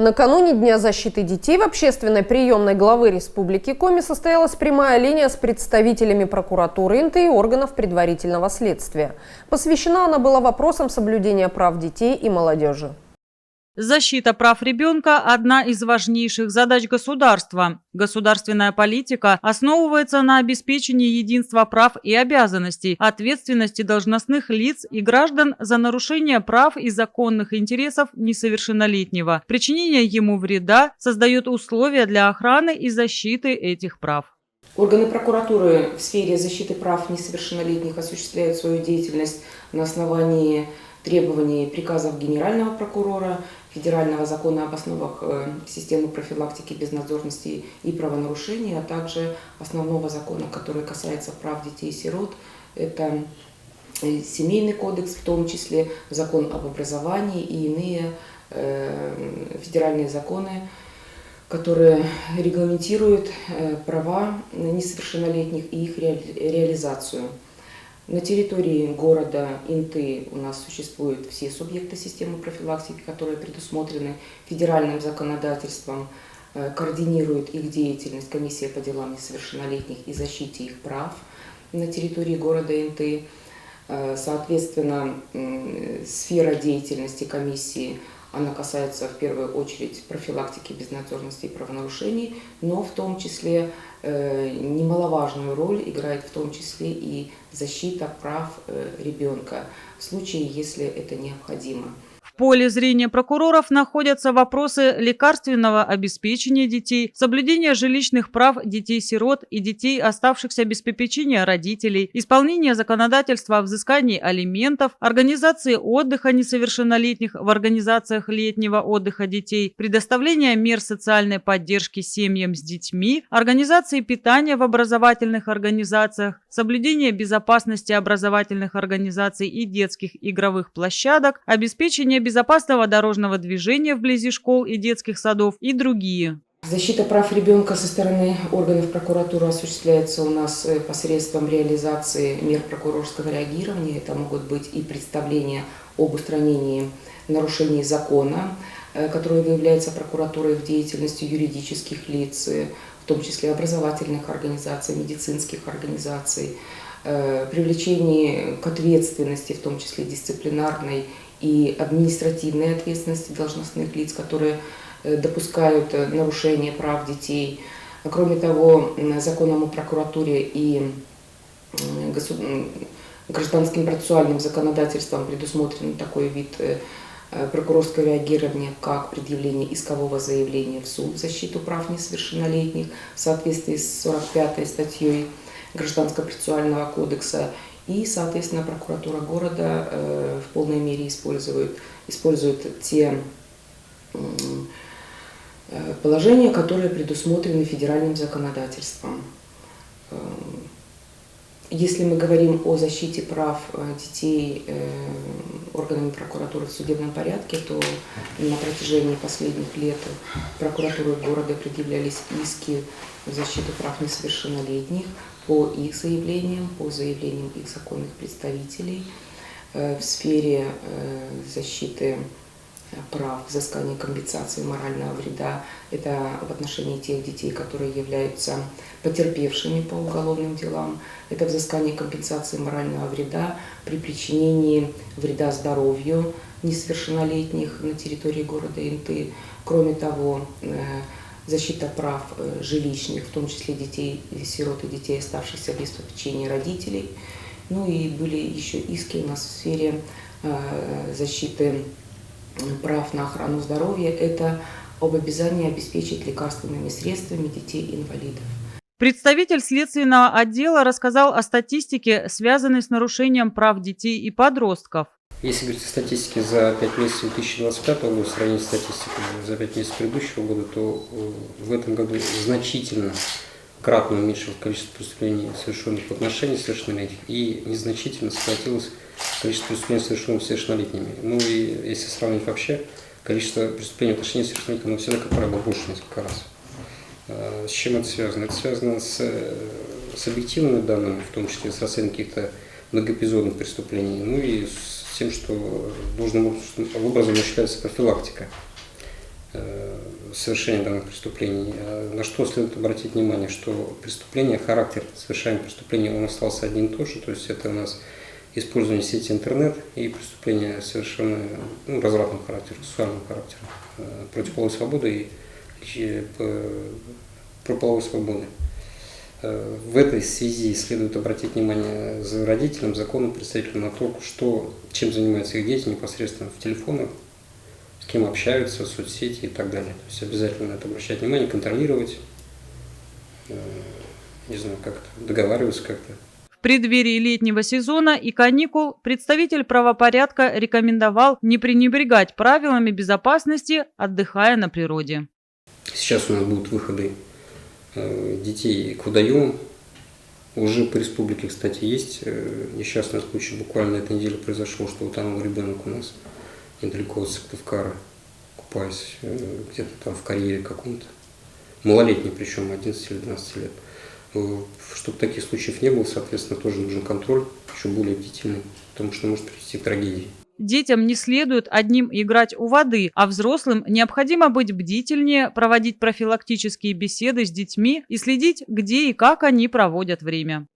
Накануне Дня защиты детей в общественной приемной главы Республики Коми состоялась прямая линия с представителями прокуратуры НТ и органов предварительного следствия. Посвящена она была вопросам соблюдения прав детей и молодежи. Защита прав ребенка – одна из важнейших задач государства. Государственная политика основывается на обеспечении единства прав и обязанностей, ответственности должностных лиц и граждан за нарушение прав и законных интересов несовершеннолетнего. Причинение ему вреда создает условия для охраны и защиты этих прав. Органы прокуратуры в сфере защиты прав несовершеннолетних осуществляют свою деятельность на основании требований приказов Генерального прокурора, Федерального закона об основах системы профилактики безнадзорности и правонарушений, а также основного закона, который касается прав детей и сирот. Это Семейный кодекс, в том числе закон об образовании и иные федеральные законы, которые регламентируют права несовершеннолетних и их реализацию. На территории города Инты у нас существуют все субъекты системы профилактики, которые предусмотрены федеральным законодательством, координирует их деятельность комиссия по делам несовершеннолетних и защите их прав на территории города Инты. Соответственно, сфера деятельности комиссии, она касается в первую очередь профилактики безнадзорности и правонарушений, но в том числе немаловажную роль играет в том числе и защита прав ребенка в случае, если это необходимо. В поле зрения прокуроров находятся вопросы лекарственного обеспечения детей, соблюдения жилищных прав детей-сирот и детей, оставшихся без попечения родителей, исполнения законодательства о взыскании алиментов, организации отдыха несовершеннолетних в организациях летнего отдыха детей, предоставления мер социальной поддержки семьям с детьми, организации питания в образовательных организациях, соблюдение безопасности образовательных организаций и детских игровых площадок, обеспечение безопасного дорожного движения вблизи школ и детских садов и другие. Защита прав ребенка со стороны органов прокуратуры осуществляется у нас посредством реализации мер прокурорского реагирования. Это могут быть и представления об устранении нарушений закона, которые выявляются прокуратурой в деятельности юридических лиц, в том числе образовательных организаций, медицинских организаций, привлечение к ответственности, в том числе дисциплинарной и административной ответственности должностных лиц, которые допускают нарушение прав детей. Кроме того, законом о прокуратуре и гражданским процессуальным законодательством предусмотрен такой вид прокурорского реагирования, как предъявление искового заявления в суд в защиту прав несовершеннолетних в соответствии с 45 статьей Гражданского процессуального кодекса. И, соответственно, прокуратура города в полной мере использует те положения, которые предусмотрены федеральным законодательством. Если мы говорим о защите прав детей органами прокуратуры в судебном порядке, то на протяжении последних лет прокуратурой города предъявлялись иски в защиту прав несовершеннолетних по их заявлениям, по заявлениям их законных представителей в сфере защиты прав, взыскания компенсации морального вреда. Это в отношении тех детей, которые являются потерпевшими по уголовным делам. Это взыскание компенсации морального вреда при причинении вреда здоровью несовершеннолетних на территории города Инты. Кроме того, защита прав жилищных, в том числе детей, сирот и детей, оставшихся без попечения родителей. Ну и были еще иски у нас в сфере защиты прав на охрану здоровья. Это об обязании обеспечить лекарственными средствами детей-инвалидов. Представитель следственного отдела рассказал о статистике, связанной с нарушением прав детей и подростков. Если говорить о статистике за 5 месяцев 2025 года, в сравнении с статистикой за 5 месяцев предыдущего года, то в этом году значительно, кратно уменьшилось количество преступлений, совершенных в отношении совершеннолетних, и незначительно сократилось количество преступлений, совершенных совершеннолетними. Ну и если сравнить вообще, количество преступлений в отношении совершеннолетних, оно всегда, как правило, больше несколько раз. С чем это связано? Это связано с объективными данными, в том числе с расценкой каких-то многоэпизодных преступлений, ну и с тем, что должным образом осуществляется профилактика совершения данных преступлений. На что следует обратить внимание, что преступление, характер совершения преступления, он остался один и тот же, то есть это у нас использование сети интернет и преступления совершенно развратного характера, сексуального характера, против половой свободы и про половой свободы. В этой связи следует обратить внимание за родителям, законным представителям на то, чем занимаются их дети непосредственно в телефонах, с кем общаются, в соцсети и так далее. То есть обязательно на это обращать внимание, контролировать, не знаю, как-то договариваться как-то. В преддверии летнего сезона и каникул представитель правопорядка рекомендовал не пренебрегать правилами безопасности, отдыхая на природе. Сейчас у нас будут выходы детей к водоемам. Уже по республике, кстати, есть несчастный случай. Буквально на этой неделе произошло, что утонул ребенок у нас недалеко от Сыктывкара, купаясь где-то там в карьере каком-то. Малолетний, причем 11 или 12 лет. Чтобы таких случаев не было, соответственно, тоже нужен контроль, еще более бдительный, потому что может привести к трагедии. Детям не следует одним играть у воды, а взрослым необходимо быть бдительнее, проводить профилактические беседы с детьми и следить, где и как они проводят время.